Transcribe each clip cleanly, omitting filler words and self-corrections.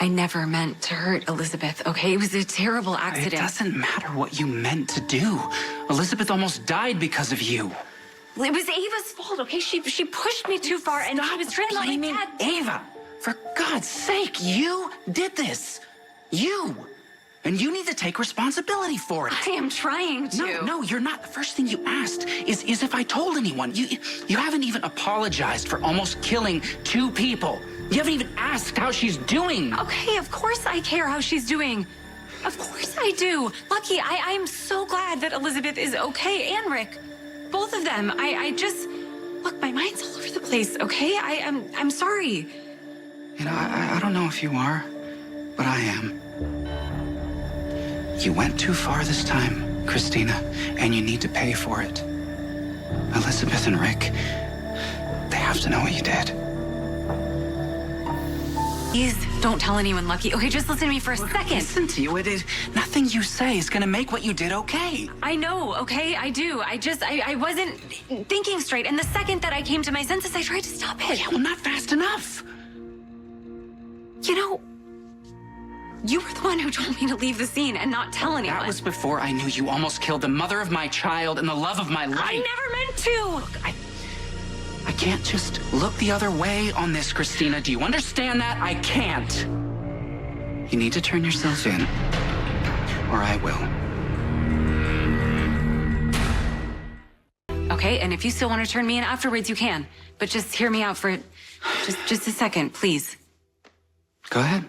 I never meant to hurt Elizabeth, okay? It was a terrible accident. It doesn't matter what you meant to do. Elizabeth almost died because of you. It was Ava's fault, okay? She pushed me too far, and she was trying to let my blaming dad... Ava. For God's sake, you did this. You. And you need to take responsibility for it. I am trying to. No, you're not. The first thing you asked is if I told anyone. You haven't even apologized for almost killing 2 people. You haven't even asked how she's doing. Okay, of course I care how she's doing. Of course I do. Lucky, I'm so glad that Elizabeth is okay, and Rick. Both of them. I just... Look, my mind's all over the place, okay? I'm sorry. You know, I don't know if you are, but I am. You went too far this time, Kristina, and you need to pay for it. Elizabeth and Rick, they have to know what you did. Please don't tell anyone, Lucky. Okay, just listen to me for a second. Listen to you. It is nothing you say is gonna make what you did okay. I know, okay? I do. I wasn't thinking straight. And the second that I came to my senses, I tried to stop it. Yeah, well, not fast enough. You know, you were the one who told me to leave the scene and not tell anyone. That was before I knew you almost killed the mother of my child and the love of my life. I never meant to. Look, I can't just look the other way on this, Kristina. Do you understand that? I can't. You need to turn yourself in, or I will. Okay, and if you still want to turn me in afterwards, you can. But just hear me out for just a second, please. Go ahead.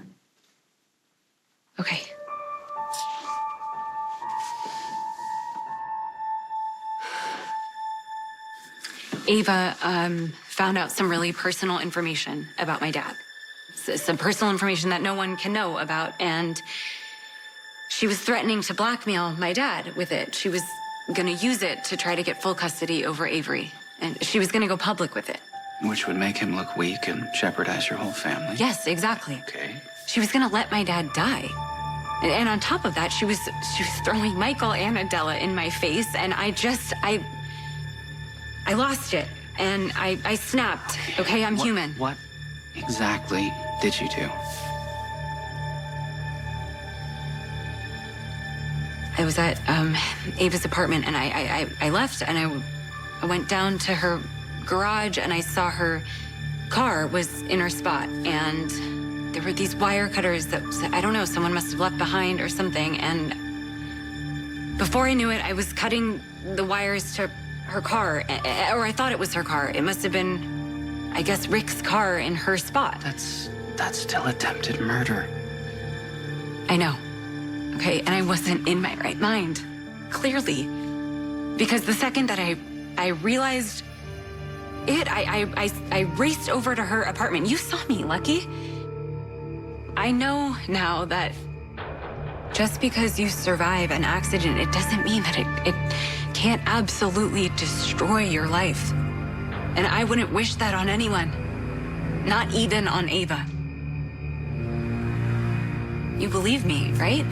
Okay. Ava found out some really personal information about my dad. Some personal information that no one can know about, and she was threatening to blackmail my dad with it. She was gonna use it to try to get full custody over Avery, and she was gonna go public with it. Which would make him look weak and jeopardize your whole family. Yes, exactly. Okay. She was gonna let my dad die. And on top of that, she was throwing Michael and Adela in my face, and I lost it, and I snapped. Okay, I'm human. What exactly did you do? I was at Ava's apartment, and I left, and I went down to her garage, and I saw her car was in her spot, and there were these wire cutters that, I don't know, someone must have left behind or something, and before I knew it, I was cutting the wires to her car, or I thought it was her car. It must have been, I guess, Rick's car in her spot. That's still attempted murder. I know, okay, and I wasn't in my right mind, clearly, because the second that I realized it, I raced over to her apartment. You saw me, Lucky. I know now that just because you survive an accident, it doesn't mean that it can't absolutely destroy your life. And I wouldn't wish that on anyone, not even on Ava. You believe me, right?